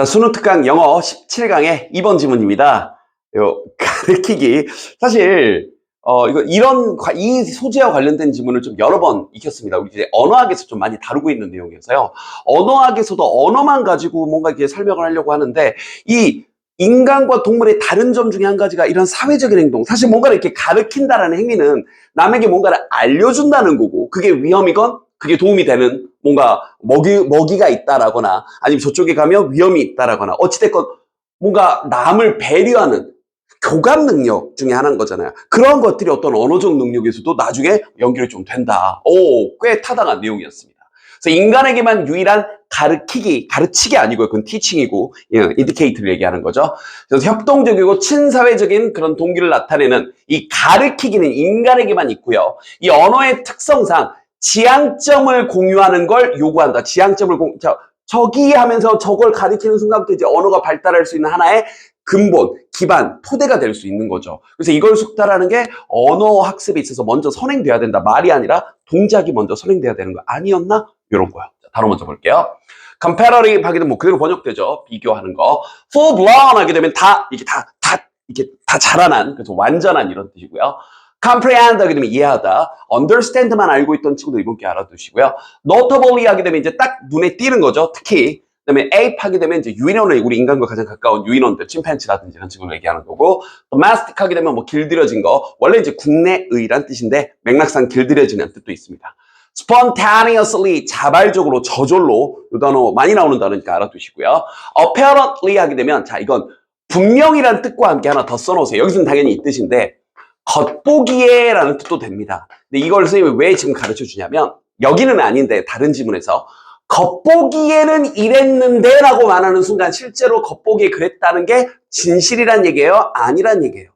자, 수능 특강 영어 17강의 2번 지문입니다. 요 가르치기. 사실 이 소재와 관련된 지문을 좀 여러 번 익혔습니다. 우리 이제 언어학에서 좀 많이 다루고 있는 내용이어서요. 언어학에서도 언어만 가지고 뭔가 이렇게 설명을 하려고 하는데, 이 인간과 동물의 다른 점 중에 한 가지가 이런 사회적인 행동. 사실 뭔가를 이렇게 가르친다라는 행위는 남에게 뭔가를 알려준다는 거고, 그게 위험이건 그게 도움이 되는 뭔가 먹이가 있다라거나, 아니면 저쪽에 가면 위험이 있다라거나, 어찌됐건 뭔가 남을 배려하는 교감 능력 중에 하나인 거잖아요. 그런 것들이 어떤 언어적 능력에서도 나중에 연결이 좀 된다. 꽤 타당한 내용이었습니다. 그래서 인간에게만 유일한 가르치기 아니고요. 그건 티칭이고, 인디케이터를 얘기하는 거죠. 그래서 협동적이고 친사회적인 그런 동기를 나타내는 이 가르치기는 인간에게만 있고요. 이 언어의 특성상 지향점을 공유하는 걸 요구한다. 지향점을 저기 하면서 저걸 가리키는 순간부터 이제 언어가 발달할 수 있는 하나의 근본, 기반, 토대가 될 수 있는 거죠. 그래서 이걸 숙달하는 게 언어 학습에 있어서 먼저 선행돼야 된다. 말이 아니라 동작이 먼저 선행돼야 되는 거 아니었나? 이런 거요. 자, 단어 먼저 볼게요. comparative 하게 되면 뭐 그대로 번역되죠. 비교하는 거. full blown 하게 되면 이렇게 다 자라난, 그래서 완전한 이런 뜻이고요. comprehend 하게 되면 이해하다. understand만 알고 있던 친구들 이번 게 알아두시고요. notably 하게 되면 이제 딱 눈에 띄는 거죠. 특히. 그다음에 ape 하게 되면 이제 유인원을, 우리 인간과 가장 가까운 유인원들, 침팬지라든지 이런 친구를 얘기하는 거고, domestic 하게 되면 뭐 길들여진 거, 원래 이제 국내의란 뜻인데 맥락상 길들여지는 뜻도 있습니다. spontaneously, 자발적으로, 저절로, 이 단어 많이 나오는 단어니까 알아두시고요. apparently 하게 되면, 자, 이건 분명이란 뜻과 함께 하나 더 써놓으세요. 여기서는 당연히 이 뜻인데, 겉보기에 라는 뜻도 됩니다. 근데 이걸 선생님이 왜 지금 가르쳐 주냐면, 여기는 아닌데 다른 지문에서 겉보기에는 이랬는데 라고 말하는 순간 실제로 겉보기에 그랬다는 게 진실이란 얘기예요? 아니란 얘기예요?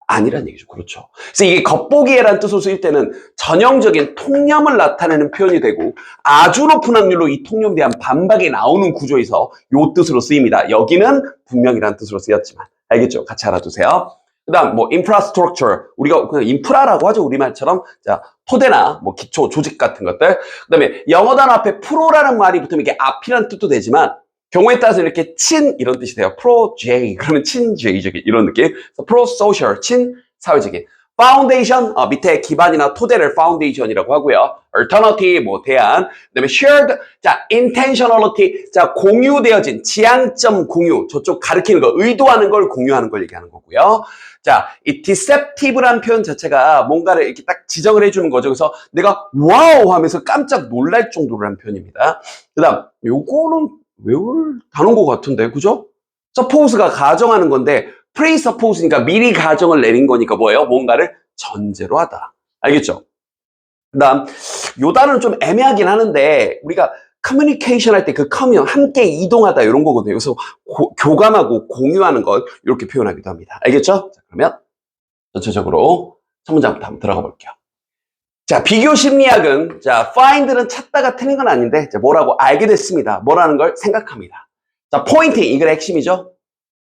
아니란 얘기죠. 그렇죠. 그래서 이게 겉보기에란 뜻으로 쓰일 때는 전형적인 통념을 나타내는 표현이 되고, 아주 높은 확률로 이 통념에 대한 반박이 나오는 구조에서 이 뜻으로 쓰입니다. 여기는 분명이란 뜻으로 쓰였지만. 알겠죠? 같이 알아두세요. 그 다음, infrastructure. 우리가 그냥 인프라라고 하죠. 우리말처럼. 자, 토대나, 기초, 조직 같은 것들. 그 다음에 영어 단어 앞에 프로라는 말이 붙으면 이게 앞이라는 뜻도 되지만, 경우에 따라서 이렇게 이런 뜻이 돼요. 프로-J. 그러면 친J적인 이런 느낌. 프로-소셜, 친사회적인. 파운데이션, 밑에 기반이나 토대를 파운데이션이라고 하고요. alternative, 대안. 그다음에 shared, 자, intentionality, 자, 공유되어진 지향점 공유. 저쪽 가리키는 거, 의도하는 걸 공유하는 걸 얘기하는 거고요. 자, 이 deceptive란 표현 자체가 뭔가를 이렇게 딱 지정을 해주는 거죠. 그래서 내가 와우 하면서 깜짝 놀랄 정도로 한 표현입니다. 그 다음, 요거는 외울 단어인 것 같은데, 그죠? suppose가 가정하는 건데, presuppose니까 미리 가정을 내린 거니까 뭐예요? 뭔가를 전제로 하다. 알겠죠? 그 다음, 요 단어는 좀 애매하긴 하는데, 우리가 커뮤니케이션 할 때 그 커뮤, 함께 이동하다 이런 거거든요. 그래서 교감하고 공유하는 것, 이렇게 표현하기도 합니다. 알겠죠? 자, 그러면 전체적으로 첫 문장부터 한번 들어가 볼게요. 자, 비교 심리학은, 자, find는 찾다가 틀린 건 아닌데, 자, 뭐라고 알게 됐습니다. 뭐라는 걸 생각합니다. 자, 포인팅, 이게 핵심이죠?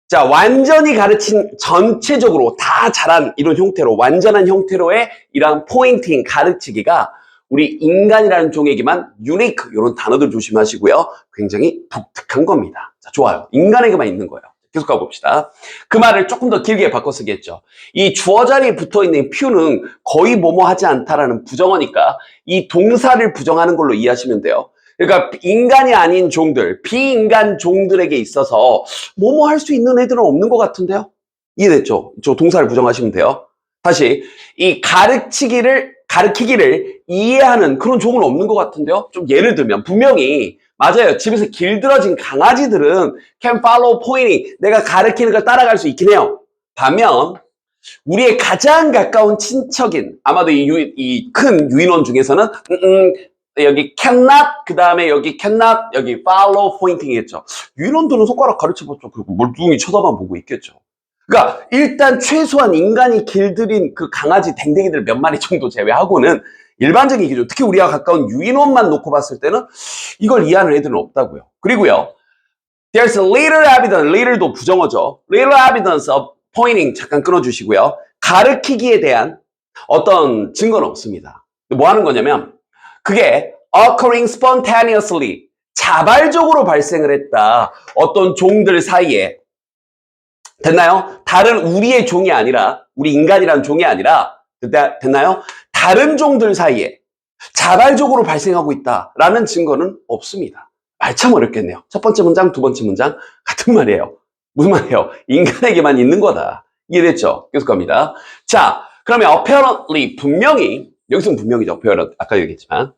자, 완전히 가르친, 전체적으로 다 잘한 이런 형태로, 완전한 형태로의 이러한 포인팅, 가르치기가 우리 인간이라는 종에게만 유니크, 이런 단어들 조심하시고요. 굉장히 독특한 겁니다. 자, 좋아요. 인간에게만 있는 거예요. 계속 가봅시다. 그 말을 조금 더 길게 바꿔 쓰겠죠. 이 주어 자리에 붙어 있는 퓨는 거의 뭐뭐 하지 않다라는 부정어니까 이 동사를 부정하는 걸로 이해하시면 돼요. 그러니까 인간이 아닌 종들, 비인간 종들에게 있어서 뭐뭐 할 수 있는 애들은 없는 것 같은데요? 이해됐죠? 저 동사를 부정하시면 돼요. 다시, 이 가르치기를 이해하는 그런 종은 없는 것 같은데요? 좀 예를 들면, 분명히, 맞아요. 집에서 길들어진 강아지들은 can follow pointing. 내가 가르치는 걸 따라갈 수 있긴 해요. 반면, 우리의 가장 가까운 친척인, 아마도 이 큰 유인원 중에서는, 여기 cannot, 그 다음에 여기 cannot, 여기 follow pointing이겠죠. 유인원들은 손가락 가르쳐봤죠. 그리고 멀뚱히 쳐다만 보고 있겠죠. 그러니까 일단 최소한 인간이 길들인 그 강아지 댕댕이들 몇 마리 정도 제외하고는 일반적인 기준, 특히 우리와 가까운 유인원만 놓고 봤을 때는 이걸 이해하는 애들은 없다고요. 그리고요, there's little evidence, little도 부정어죠. little evidence of pointing, 잠깐 끊어주시고요. 가르치기에 대한 어떤 증거는 없습니다. 뭐 하는 거냐면, 그게 occurring spontaneously, 자발적으로 발생을 했다. 어떤 종들 사이에. 됐나요? 다른 우리의 종이 아니라, 우리 인간이라는 종이 아니라, 됐나요? 다른 종들 사이에 자발적으로 발생하고 있다라는 증거는 없습니다. 말 참 어렵겠네요. 첫 번째 문장, 두 번째 문장 같은 말이에요. 무슨 말이에요? 인간에게만 있는 거다. 이해됐죠? 계속 갑니다. 자, 그러면 apparently 분명히 여기서는 분명히죠. apparent 아까 얘기했지만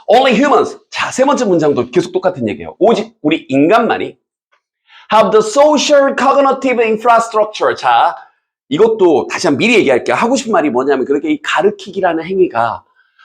only humans. 자, 세 번째 문장도 계속 똑같은 얘기예요. 오직 우리 인간만이 have the social cognitive infrastructure. 자, 이것도 다시 한번 미리 얘기할게요. 하고 싶은 말이 뭐냐면 그렇게 이 가르치기라는 행위가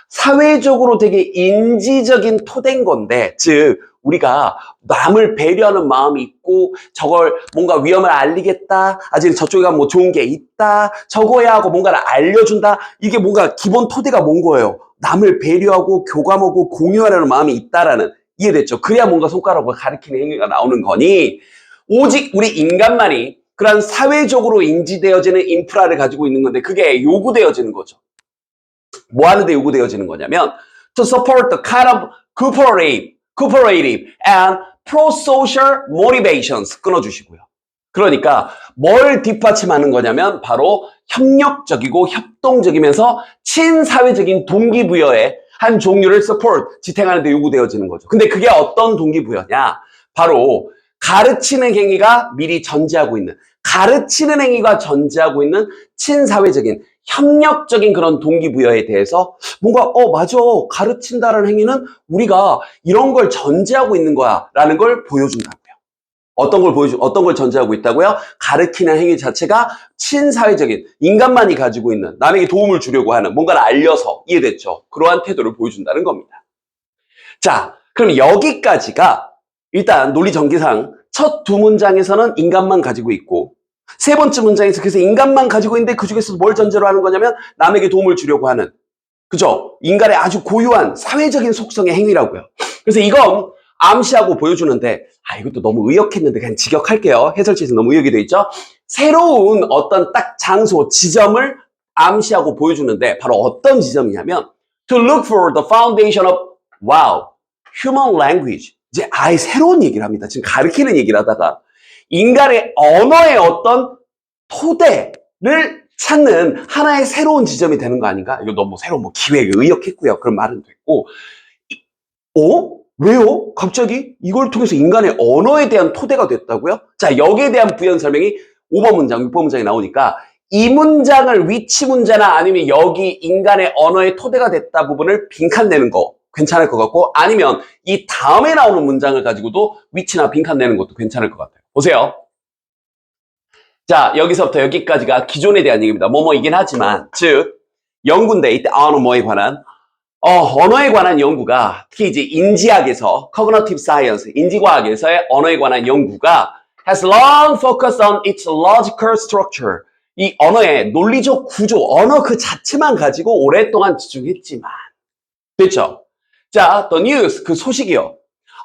사회적으로 되게 인지적인 토대인 건데, 즉 우리가 남을 배려하는 마음이 있고 저걸 뭔가 위험을 알리겠다, 아직 저쪽에 가면 뭐 좋은 게 있다, 저거야 하고 뭔가를 알려준다. 이게 뭔가 기본 토대가 뭔 거예요? 남을 배려하고 교감하고 공유하려는 마음이 있다라는. 이해됐죠? 그래야 뭔가 손가락으로 가리키는 행위가 나오는 거니, 오직 우리 인간만이 그런 사회적으로 인지되어지는 인프라를 가지고 있는 건데 그게 요구되어지는 거죠. 뭐 하는데 요구되어지는 거냐면 to support the kind of cooperative and pro-social motivations. 끊어주시고요. 그러니까 뭘 뒷받침하는 거냐면 바로 협력적이고 협동적이면서 친사회적인 동기부여의 한 종류를 support, 지탱하는 데 요구되어지는 거죠. 근데 그게 어떤 동기부여냐? 바로 가르치는 행위가 미리 전제하고 있는, 가르치는 행위가 전제하고 있는 친사회적인 협력적인 그런 동기부여에 대해서 뭔가 맞아, 가르친다라는 행위는 우리가 이런 걸 전제하고 있는 거야 라는 걸 보여준다고요. 어떤 걸 전제하고 있다고요? 가르치는 행위 자체가 친사회적인, 인간만이 가지고 있는, 남에게 도움을 주려고 하는, 뭔가를 알려서. 이해됐죠? 그러한 태도를 보여준다는 겁니다. 자, 그럼 여기까지가 일단 논리 전개상 첫 두 문장에서는 인간만 가지고 있고, 세 번째 문장에서 그래서 인간만 가지고 있는데 그 중에서 뭘 전제로 하는 거냐면 남에게 도움을 주려고 하는, 그죠? 인간의 아주 고유한 사회적인 속성의 행위라고요. 그래서 이건 암시하고 보여주는데, 이것도 너무 의역했는데 그냥 직역할게요. 해설지에서 너무 의역이 돼 있죠? 새로운 어떤 딱 장소, 지점을 암시하고 보여주는데 바로 어떤 지점이냐면 to look for the foundation of wow, human language. 이제 아예 새로운 얘기를 합니다. 지금 가르치는 얘기를 하다가 인간의 언어의 어떤 토대를 찾는 하나의 새로운 지점이 되는 거 아닌가? 이거 너무 새로운 기획에 의역했고요. 그런 말은 됐고. 왜요? 갑자기 이걸 통해서 인간의 언어에 대한 토대가 됐다고요? 자, 여기에 대한 부연 설명이 5번 문장, 6번 문장에 나오니까 이 문장을 위치 문제나 아니면 여기 인간의 언어의 토대가 됐다 부분을 빈칸 내는 거 괜찮을 것 같고, 아니면 이 다음에 나오는 문장을 가지고도 위치나 빈칸 내는 것도 괜찮을 것 같아요. 보세요. 자, 여기서부터 여기까지가 기존에 대한 얘기입니다. 뭐뭐이긴 하지만, 즉 연구인데 이때 언어에 관한 언어에 관한 연구가, 특히 이제 인지학에서 cognitive science, 인지과학에서의 언어에 관한 연구가 has long focused on its logical structure. 이 언어의 논리적 구조, 언어 그 자체만 가지고 오랫동안 집중했지만, 됐죠? 자, the news, 그 소식이요.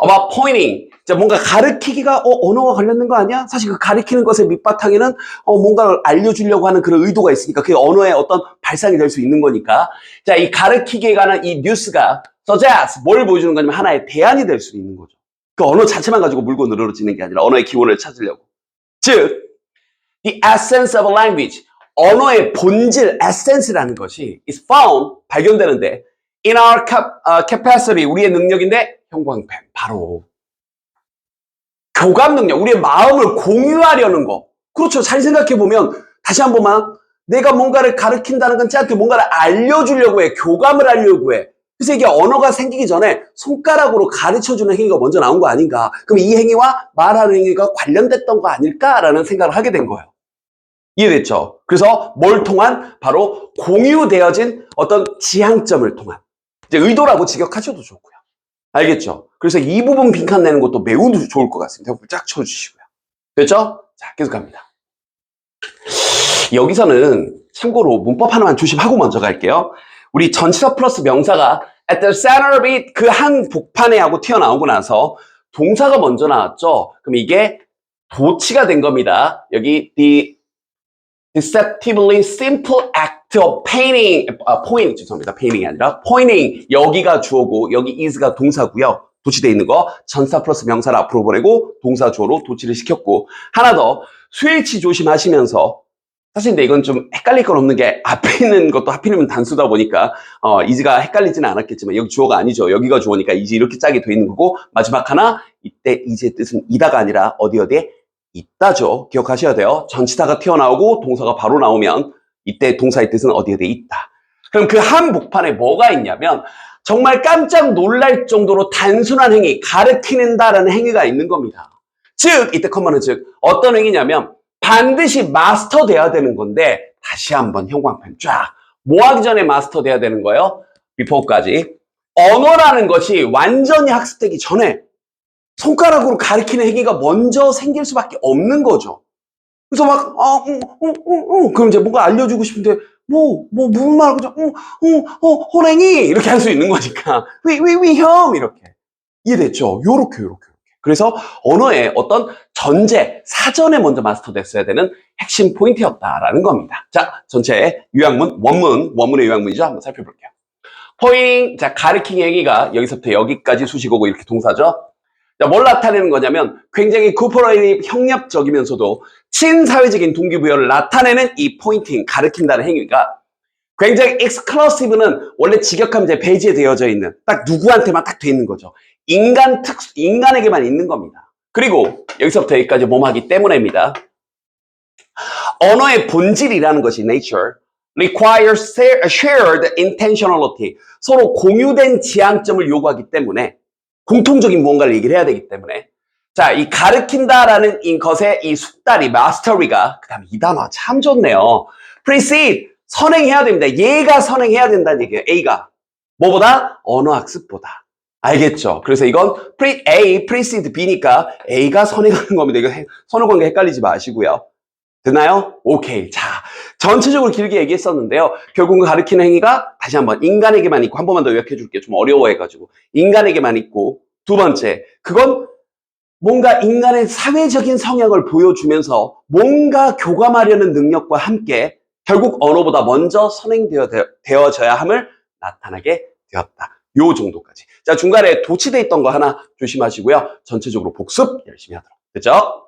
about pointing, 자, 뭔가 가르치기가 언어와 관련된 거 아니야? 사실 그 가르치는 것의 밑바탕에는 뭔가를 알려주려고 하는 그런 의도가 있으니까 그게 언어의 어떤 발상이 될 수 있는 거니까. 자, 이 가르치기에 관한 이 뉴스가 suggest, 뭘 보여주는 거냐면 하나의 대안이 될 수 있는 거죠. 그 언어 자체만 가지고 물고 늘어지는 게 아니라 언어의 기원을 찾으려고. 즉, the essence of language, 언어의 본질, essence라는 것이 is found, 발견되는데 in our capacity, 우리의 능력인데 형광펜, 바로 교감 능력, 우리의 마음을 공유하려는 거. 그렇죠. 잘 생각해보면 다시 한 번만, 내가 뭔가를 가르친다는 건 쟤한테 뭔가를 알려주려고 해. 교감을 하려고 해. 그래서 이게 언어가 생기기 전에 손가락으로 가르쳐주는 행위가 먼저 나온 거 아닌가. 그럼 이 행위와 말하는 행위가 관련됐던 거 아닐까라는 생각을 하게 된 거예요. 이해됐죠? 그래서 뭘 통한? 바로 공유되어진 어떤 지향점을 통한. 이제 의도라고 직역하셔도 좋고요. 알겠죠? 그래서 이 부분 빈칸 내는 것도 매우 좋을 것 같습니다. 쫙 쳐주시고요. 됐죠? 자, 계속 갑니다. 여기서는 참고로 문법 하나만 조심하고 먼저 갈게요. 우리 전치사 플러스 명사가 at the center of it, 그 한 복판에 하고 튀어나오고 나서 동사가 먼저 나왔죠? 그럼 이게 도치가 된 겁니다. 여기 the deceptively simple act of painting, pointing, 죄송합니다. painting이 아니라 pointing, 여기가 주어고 여기 is가 동사고요. 도치돼 있는 거 전사 플러스 명사를 앞으로 보내고 동사 주어로 도치를 시켰고 하나 더 스위치 조심하시면서 사실 근데 이건 좀 헷갈릴 건 없는 게 앞에 있는 것도 하필이면 단수다 보니까 이지가 헷갈리지는 않았겠지만 여기 주어가 아니죠. 여기가 주어니까 이지 이렇게 짜게 돼 있는 거고 마지막 하나 이때 이지의 뜻은 이다가 아니라 어디에 있다죠. 기억하셔야 돼요. 전치사가 튀어나오고 동사가 바로 나오면 이때 동사의 뜻은 어디에 있다. 그럼 그 한복판에 뭐가 있냐면 정말 깜짝 놀랄 정도로 단순한 행위, 가르치는다라는 행위가 있는 겁니다. 즉 이때 컴마는 즉 어떤 행위냐면 반드시 마스터 돼야 되는 건데 다시 한번 형광펜 쫙. 뭐 하기 전에 마스터 돼야 되는 거예요? 비포까지. 언어라는 것이 완전히 학습되기 전에 손가락으로 가리키는 행위가 먼저 생길 수밖에 없는 거죠. 그래서 막, 그럼 이제 뭔가 알려주고 싶은데, 무슨 말, 그죠? 호랭이! 이렇게 할 수 있는 거니까. 형! 이렇게. 이해됐죠? 요렇게. 그래서 언어의 어떤 전제, 사전에 먼저 마스터됐어야 되는 핵심 포인트였다라는 겁니다. 자, 전체 요약문, 원문의 요약문이죠. 한번 살펴볼게요. 자, 가르치기 행위가 여기서부터 여기까지 수식어고 이렇게 동사죠. 자, 뭘 나타내는 거냐면 굉장히 코퍼레이티브 협력적이면서도 친사회적인 동기부여를 나타내는 이 포인팅, 가르친다는 행위가 굉장히 익스클러시브는 원래 직역하면 이제 배제에 되어져 있는 딱 누구한테만 딱 돼 있는 거죠. 인간에게만 있는 겁니다. 그리고 여기서부터 여기까지 몸하기 때문에입니다. 언어의 본질이라는 것이 nature requires shared intentionality. 서로 공유된 지향점을 요구하기 때문에 공통적인 무언가를 얘기를 해야 되기 때문에 자, 이 가르친다라는 것의 이 숙달이 마스터리가 그다음에 이 단어 참 좋네요. precede 선행해야 됩니다. 얘가 선행해야 된다는 얘기예요. A가 뭐보다 언어학습보다 알겠죠? 그래서 이건 A precede B니까 A가 선행하는 겁니다. 이거 선후관계 헷갈리지 마시고요. 됐나요? 오케이. 자, 전체적으로 길게 얘기했었는데요. 결국은 가르치는 행위가 다시 한번 인간에게만 있고 한 번만 더 요약해 줄게요. 좀 어려워해가지고 인간에게만 있고 두 번째 그건 뭔가 인간의 사회적인 성향을 보여주면서 뭔가 교감하려는 능력과 함께 결국 언어보다 먼저 선행되어져야 함을 나타나게 되었다. 요 정도까지. 자, 중간에 도치돼 있던 거 하나 조심하시고요. 전체적으로 복습 열심히 하도록. 됐죠?